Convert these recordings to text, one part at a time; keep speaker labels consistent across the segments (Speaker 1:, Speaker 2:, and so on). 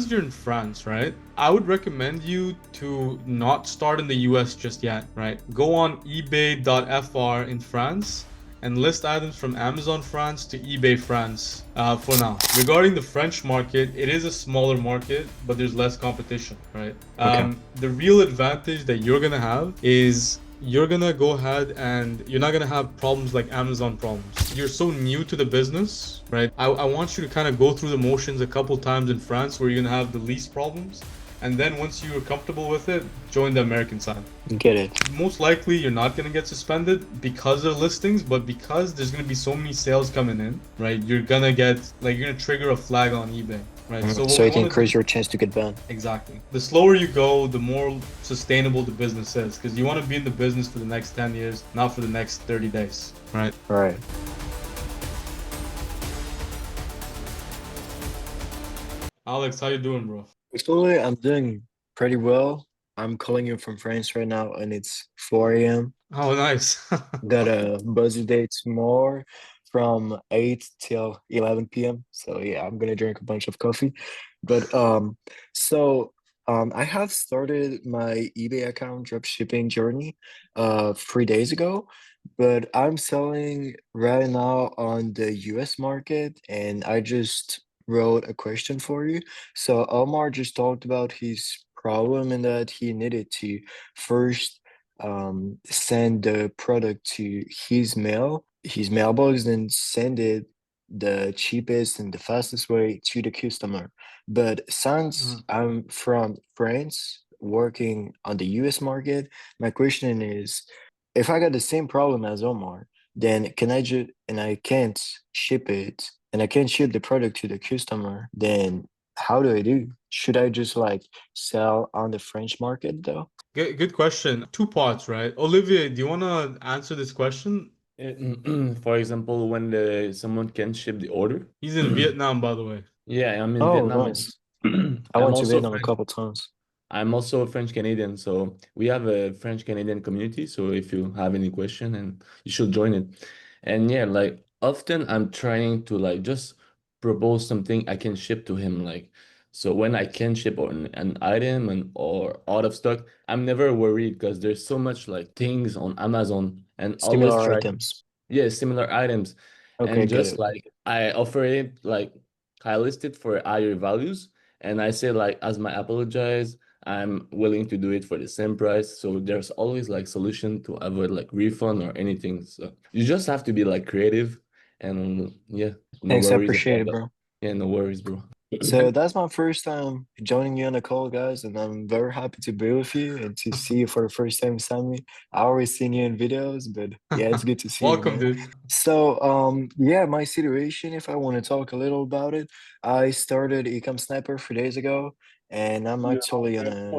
Speaker 1: because you're in France, right? I would recommend you to not start in the US just yet, right? Go on ebay.fr in France and list items from Amazon France to eBay France for now. Regarding the French market, it is a smaller market, but there's less competition, right?
Speaker 2: Okay.
Speaker 1: The real advantage that you're gonna have is you're gonna go ahead and you're not gonna have problems like Amazon problems. You're so new to the business, right? I want you to kind of go through the motions a couple times in France where you're gonna have the least problems. And then once you're comfortable with it, join the American side.
Speaker 2: Get it.
Speaker 1: Most likely you're not gonna get suspended because of listings, but because there's gonna be so many sales coming in, right? You're gonna get like you're gonna trigger a flag on eBay, right? So what
Speaker 2: So
Speaker 1: we
Speaker 2: it
Speaker 1: want to do
Speaker 2: increase your chance to get banned.
Speaker 1: exactly. The slower you go, the more sustainable the business is, because you want to be in the business for the next 10 years, not for the next 30 days, right?
Speaker 2: All right.
Speaker 1: Alex, how you doing, bro?
Speaker 2: Actually, I'm doing pretty well. I'm calling you from France right now, and it's 4 a.m.
Speaker 1: Oh, nice.
Speaker 2: Got a busy day tomorrow from 8 till 11 p.m. So yeah, I'm gonna drink a bunch of coffee. But so I have started my eBay account dropshipping journey 3 days ago, but I'm selling right now on the US market, and I just wrote a question for you. So Omar just talked about his problem in that he needed to first send the product to his mailbox, then send it the cheapest and the fastest way to the customer. But since
Speaker 1: Mhm.
Speaker 2: I'm from France, working on the US market, my question is, if I got the same problem as Omar, then can I just and I can't ship it and I can't ship the product to the customer, then how do I do? Should I just like sell on the French market though?
Speaker 1: Good question. Two parts, right? Olivier, do you want to answer this question?
Speaker 3: For example, when someone can ship the order.
Speaker 1: He's in Vietnam, by the way.
Speaker 3: Yeah, I'm in
Speaker 2: Oh,
Speaker 3: Vietnam.
Speaker 2: nice. I
Speaker 3: I'm
Speaker 2: went to
Speaker 3: also
Speaker 2: Vietnam a
Speaker 3: French.
Speaker 2: couple times.
Speaker 3: I'm also a French Canadian, so we have a French Canadian community. So if you have any question, and you should join it. And yeah, like often I'm trying to like just propose something I can ship to him. Like so when I can ship an item and or out of stock, I'm never worried because there's so much like things on Amazon and always
Speaker 2: Similar
Speaker 3: try
Speaker 2: items.
Speaker 3: yeah, similar items.
Speaker 2: Okay,
Speaker 3: And
Speaker 2: get
Speaker 3: just
Speaker 2: it.
Speaker 3: like I offer it like I list it for higher values and I say like as my apologize, I'm willing to do it for the same price. So there's always like solution to avoid like refund or anything. So you just have to be like creative and yeah, no
Speaker 2: Thanks, I
Speaker 3: worries
Speaker 2: appreciate
Speaker 3: about
Speaker 2: it,
Speaker 3: that.
Speaker 2: bro.
Speaker 3: Yeah, no worries, bro.
Speaker 2: So that's my first time joining you on the call, guys, and I'm very happy to be with you and to see you for the first time, Sammy. I always seen you in videos, but yeah, it's good to see you,
Speaker 1: Welcome,
Speaker 2: man.
Speaker 1: dude.
Speaker 2: So, yeah, my situation, if I want to talk a little about it, I started Ecom Sniper 3 days ago, and I'm actually on a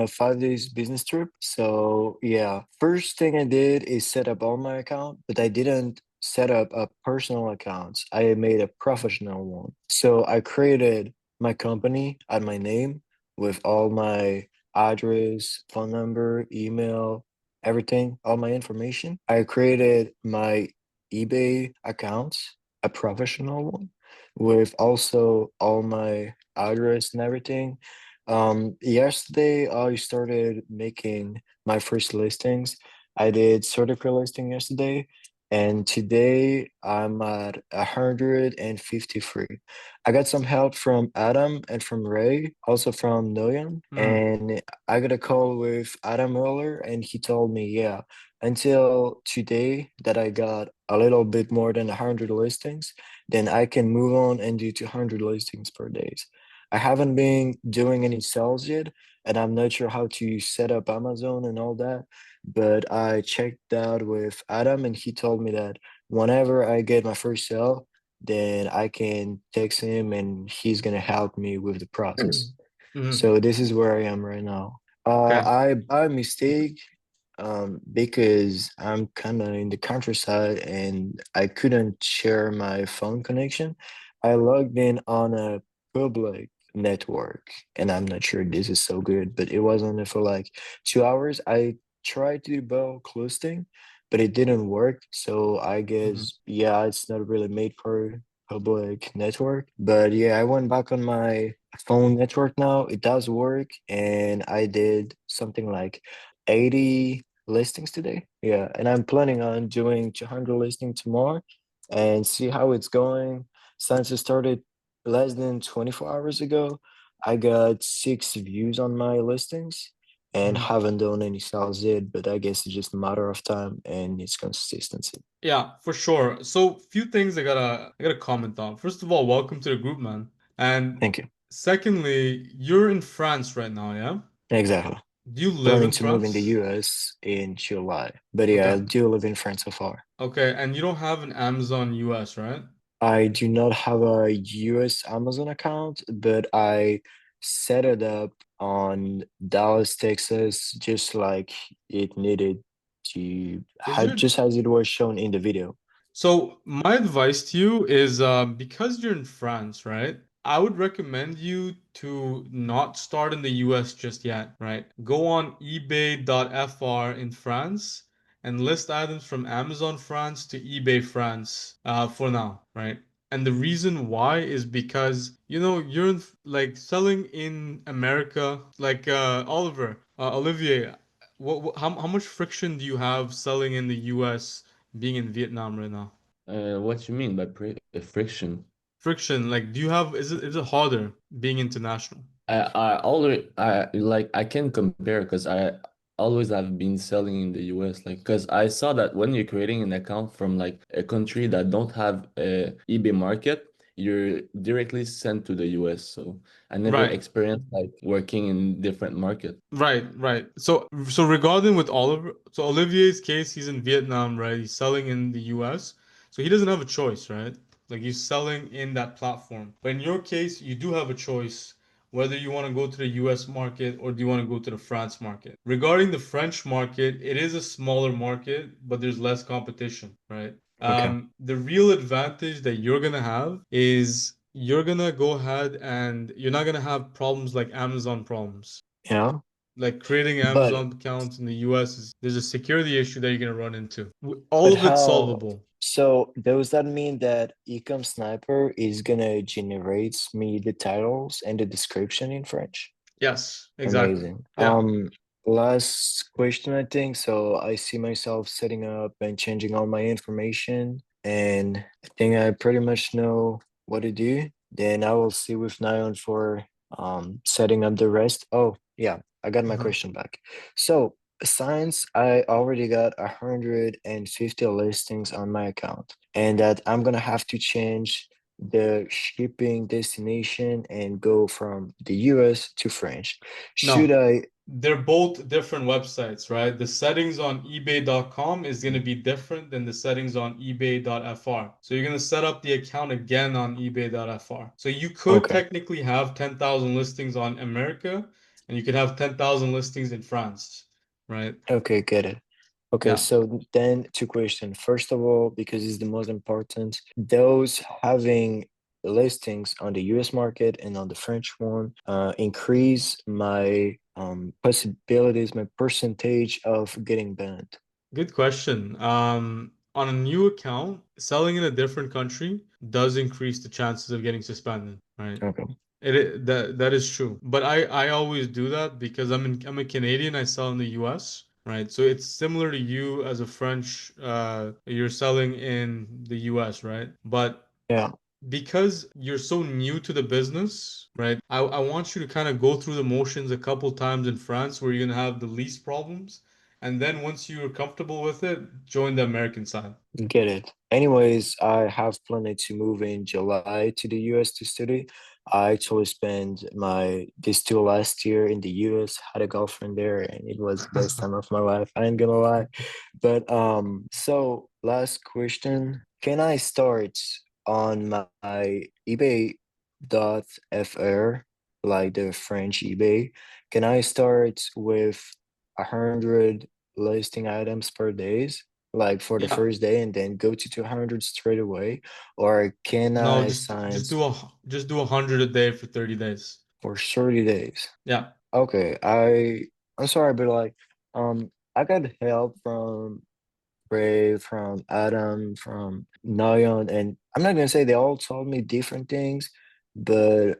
Speaker 2: 5 days business trip. So yeah, first thing I did is set up all my account, but I didn't set up a personal account. I made a professional one. So I created my company at my name with all my address, phone number, email, everything, all my information. I created my eBay account, a professional one, with also all my address and everything. Yesterday I started making my first listings. I did certificate listing yesterday, and today I'm at 153. I got some help from Adam and from Ray, also from Noyan,
Speaker 1: Mm.
Speaker 2: and I got a call with Adam earlier, and he told me, yeah, until today that I got a little bit more than 100 listings, then I can move on and do 200 listings per day. I haven't been doing any sales yet, and I'm not sure how to set up Amazon and all that. But I checked out with Adam, and he told me that whenever I get my first sale, then I can text him, and he's gonna help me with the process.
Speaker 1: Mhm.
Speaker 2: So this is where I am right now.
Speaker 1: Okay.
Speaker 2: I by mistake, because I'm kind of in the countryside and I couldn't share my phone connection. I logged in on a public network, and I'm not sure this is so good, but it was on it for like 2 hours. I tried to do bulk hosting, but it didn't work. So I
Speaker 1: Mhm.
Speaker 2: guess, yeah, it's not really made for public network. But yeah, I went back on my phone network now. It does work, and I did something like 80 listings today. Yeah, and I'm planning on doing 200 listings tomorrow and see how it's going. Since it started less than 24 hours ago, I got 6 views on my listings and
Speaker 1: Mhm.
Speaker 2: haven't done any sales yet, but I guess it's just a matter of time and it's consistency.
Speaker 1: Yeah, for sure. So, few things I gotta comment on. First of all, welcome to the group, man. And
Speaker 2: Thank you.
Speaker 1: secondly, you're in France right now, yeah?
Speaker 2: Exactly.
Speaker 1: Do you live
Speaker 2: Planning
Speaker 1: in
Speaker 2: to move in the
Speaker 1: France?
Speaker 2: US in July. But yeah, I
Speaker 1: Okay.
Speaker 2: do live in France so far.
Speaker 1: Okay, and you don't have an Amazon US, right?
Speaker 2: I do not have a US Amazon account, but I set it up on Dallas, Texas, just like it needed to,
Speaker 1: Is your
Speaker 2: just as it was shown in the video.
Speaker 1: So my advice to you is because you're in France, right? I would recommend you to not start in the US just yet, right? Go on eBay.fr in France and list items from Amazon France to eBay France for now, right? And the reason why is because you're like selling in America, like Olivier, how much friction do you have selling in the US being in Vietnam right now?
Speaker 3: What you mean by friction?
Speaker 1: Friction, like, do you have, is it harder being international?
Speaker 3: I can compare because I always have been selling in the US, like because I saw that when you're creating an account from like a country that don't have a eBay market, you're directly sent to the US. So I never
Speaker 1: Right.
Speaker 3: experienced like working in different market.
Speaker 1: Right. So regarding with Oliver, so Olivier's case, he's in Vietnam, right? He's selling in the US. So he doesn't have a choice, right? Like he's selling in that platform. But in your case, you do have a choice whether you want to go to the US market or do you want to go to the France market. Regarding the French market, it is a smaller market, but there's less competition, right?
Speaker 2: Okay.
Speaker 1: The real advantage that you're gonna have is you're gonna go ahead and you're not gonna have problems like Amazon problems.
Speaker 2: Yeah.
Speaker 1: Like creating
Speaker 2: But
Speaker 1: Amazon accounts in the US is there's a security issue that you're gonna run into. All
Speaker 2: but
Speaker 1: of it's
Speaker 2: how
Speaker 1: solvable.
Speaker 2: so does that mean that Ecom Sniper is gonna generate me the titles and the description in French?
Speaker 1: Yes, exactly.
Speaker 2: Amazing.
Speaker 1: Yeah.
Speaker 2: Last question, I think. So I see myself setting up and changing all my information, and I think I pretty much know what to do. Then I will see with Nyan for setting up the rest. Oh, yeah, I got my
Speaker 1: Uh-huh.
Speaker 2: question back. So since I already got 150 listings on my account, and that I'm gonna have to change the shipping destination and go from the US to French. Should
Speaker 1: No,
Speaker 2: I?
Speaker 1: they're both different websites, right? The settings on eBay.com is going to be different than the settings on eBay.fr. So you're going to set up the account again on eBay.fr. So you could
Speaker 2: Okay,
Speaker 1: technically have 10,000 listings on America and you could have 10,000 listings in France, right?
Speaker 2: okay, get it. Okay,
Speaker 1: Yeah.
Speaker 2: so then two questions. First of all, because it's the most important, those having listings on the US market and on the French one increase my possibilities, my percentage of getting banned.
Speaker 1: Good question. On a new account, selling in a different country does increase the chances of getting suspended, right?
Speaker 2: Okay.
Speaker 1: That is true. But I always do that because I'm a Canadian, I sell in the US, right? So it's similar to you as a French, you're selling in the US, right? But
Speaker 2: Yeah,
Speaker 1: because you're so new to the business, right? I want you to kind of go through the motions a couple times in France where you're gonna have the least problems. And then once you're comfortable with it, join the American side.
Speaker 2: get it. Anyways, I have planned to move in July to the US to study. I actually spent my this two last year in the US, had a girlfriend there, and it was the best time of my life. I ain't gonna lie. But so last question. Can I start on my eBay.fr, like the French eBay? Can I start with 100 listing items per days? Like for the
Speaker 1: Yeah.
Speaker 2: first day and then go to 200 straight away? Or can
Speaker 1: No,
Speaker 2: I
Speaker 1: just
Speaker 2: sign
Speaker 1: just do a just do 100 a day for 30 days.
Speaker 2: for 30 days?
Speaker 1: Yeah.
Speaker 2: Okay, I'm sorry, but like I got help from Ray, from Adam, from Nayan, and I'm not gonna say they all told me different things, but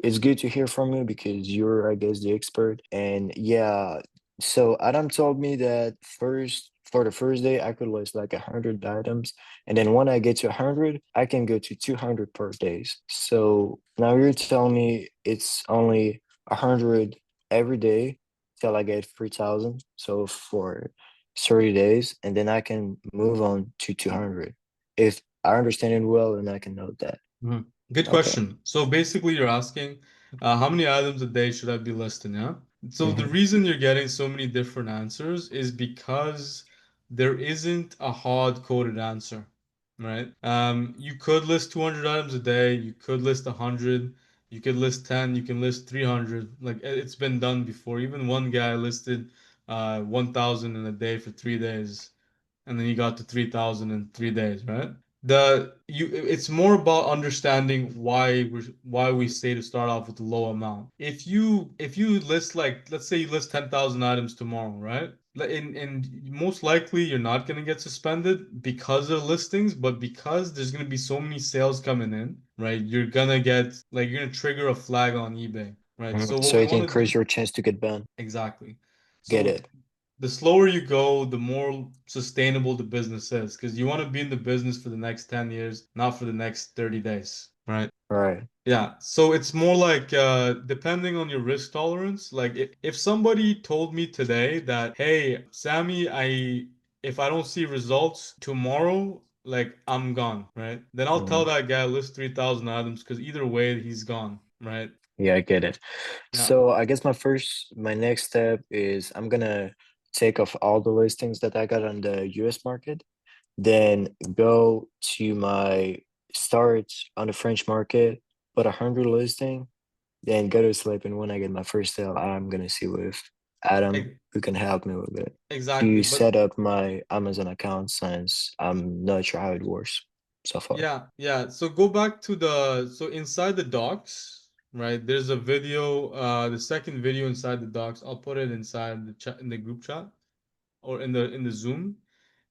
Speaker 2: it's good to hear from you because you're, I guess, the expert. And yeah, so Adam told me that first for the first day I could list like 100 items, and then when I get to 100, I can go to 200 per days. So now you're telling me it's only 100 every day till I get 3,000. So for 30 days, and then I can move on to 200. If I understand it well, then I can note that.
Speaker 1: Mhm. Good
Speaker 2: Okay.
Speaker 1: question. So basically, you're asking how many items a day should I be listing, yeah? So the
Speaker 2: Hmm.
Speaker 1: reason you're getting so many different answers is because there isn't a hard-coded answer, right? You could list 200 items a day, you could list 100, you could list 10, you can list 300. Like it's been done before. Even one guy listed 1,000 in a day for 3 days, and then you got to 3,000 in 3 days, right? It's more about understanding why we say to start off with a low amount. If you list, like, let's say you list 10,000 items tomorrow, right? And most likely you're not gonna get suspended because of listings, but because there's gonna be so many sales coming in, right? You're gonna trigger a flag on eBay, right? So what
Speaker 2: So
Speaker 1: we
Speaker 2: it can
Speaker 1: want to
Speaker 2: increase
Speaker 1: do
Speaker 2: your chance to get banned.
Speaker 1: exactly.
Speaker 2: Get
Speaker 1: So
Speaker 2: it.
Speaker 1: the slower you go, the more sustainable the business is, because you want to be in the business for the next 10 years, not for the next 30 days, right?
Speaker 2: All right.
Speaker 1: Yeah, so it's more like depending on your risk tolerance. Like if somebody told me today that, hey, Sammy, if I don't see results tomorrow, like I'm gone, right? Then I'll tell
Speaker 2: Mhm.
Speaker 1: that guy list 3,000 items because either way he's gone, right?
Speaker 2: Yeah, I get it.
Speaker 1: Yeah.
Speaker 2: So I guess my next step is I'm gonna take off all the listings that I got on the US market, then go to my start on the French market, put 100 listing, then go to sleep. And when I get my first sale, I'm gonna see with Adam
Speaker 1: e-
Speaker 2: who can help me with it
Speaker 1: Exactly.
Speaker 2: to
Speaker 1: But
Speaker 2: set up my Amazon account since I'm not sure how it works so far.
Speaker 1: yeah, yeah. So go back to so inside the docs, right? There's a video, the second video inside the docs. I'll put it inside the chat in the group chat or in the Zoom.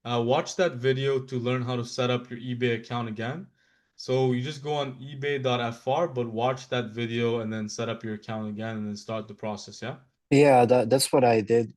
Speaker 1: Watch that video to learn how to set up your eBay account again. So you just go on ebay.fr, but watch that video and then set up your account again and then start the process, yeah?
Speaker 2: Yeah, that's what I did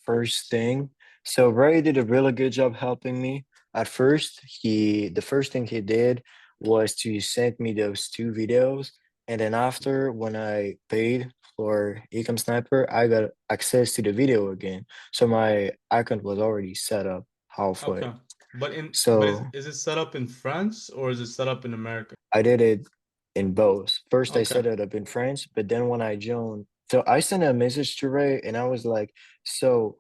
Speaker 2: first thing. So Ray did a really good job helping me. At first, the first thing he did was to send me those two videos. And then after, when I paid for Ecom Sniper, I got access to the video again. So my account was already set up
Speaker 1: Okay.
Speaker 2: halfway.
Speaker 1: But is
Speaker 2: So
Speaker 1: is it set up in France or is it set up in America?
Speaker 2: I did it in both. First, I
Speaker 1: Okay.
Speaker 2: set it up in French, but then when I joined, so I sent a message to Ray and I was like, so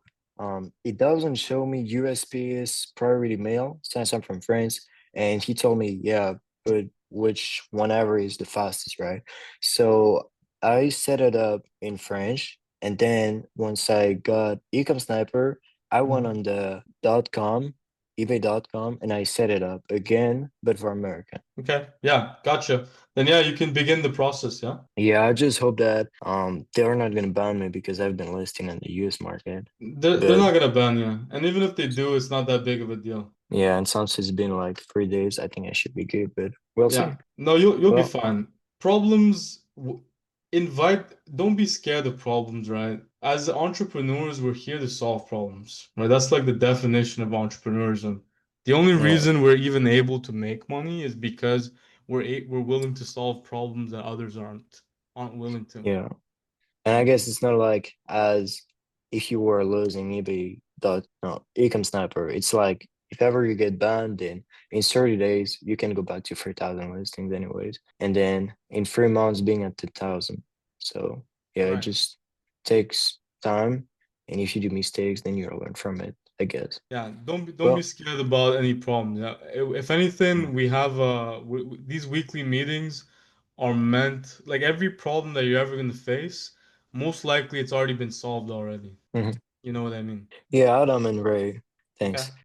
Speaker 2: it doesn't show me USPS priority mail since I'm from France. And he told me, yeah, but which whenever is the fastest, right? So I set it up in French. And then once I got Ecom Sniper, I went
Speaker 1: Mhm.
Speaker 2: on the .com, ebay.com, and I set it up again, but for American.
Speaker 1: Okay. Yeah, gotcha. Then yeah, you can begin the process, yeah?
Speaker 2: Yeah, I just hope that they're not gonna ban me because I've been listing in the US market.
Speaker 1: They're
Speaker 2: But
Speaker 1: not gonna ban you. And even if they do, it's not that big of a deal.
Speaker 2: yeah, and since it's been like 3 days, I think I should be good, but we'll
Speaker 1: Yeah.
Speaker 2: see.
Speaker 1: No, you'll be
Speaker 2: Well,
Speaker 1: fine. Problems invite don't be scared of problems, right? As entrepreneurs, we're here to solve problems, right? That's like the definition of entrepreneurism. The only
Speaker 2: yeah,
Speaker 1: reason we're even able to make money is because we're willing to solve problems that others aren't willing to.
Speaker 2: yeah. And I guess it's not like as if you were losing eBay dot no Ecom Sniper. It's like if ever you get banned, then in 30 days you can go back to 3,000 listings anyways. And then in 3 months being at 10,000. So yeah, it
Speaker 1: Right.
Speaker 2: just takes time. And if you do mistakes, then you'll learn from it, I guess.
Speaker 1: Yeah, don't be
Speaker 2: Well,
Speaker 1: scared about any problems. Yeah, if anything, we have these weekly meetings are meant, like, every problem that you're ever going to face, most likely it's already been solved already.
Speaker 2: mhm.
Speaker 1: You know what I mean?
Speaker 2: Yeah, Adam and Ray.
Speaker 1: Okay.
Speaker 2: Thanks.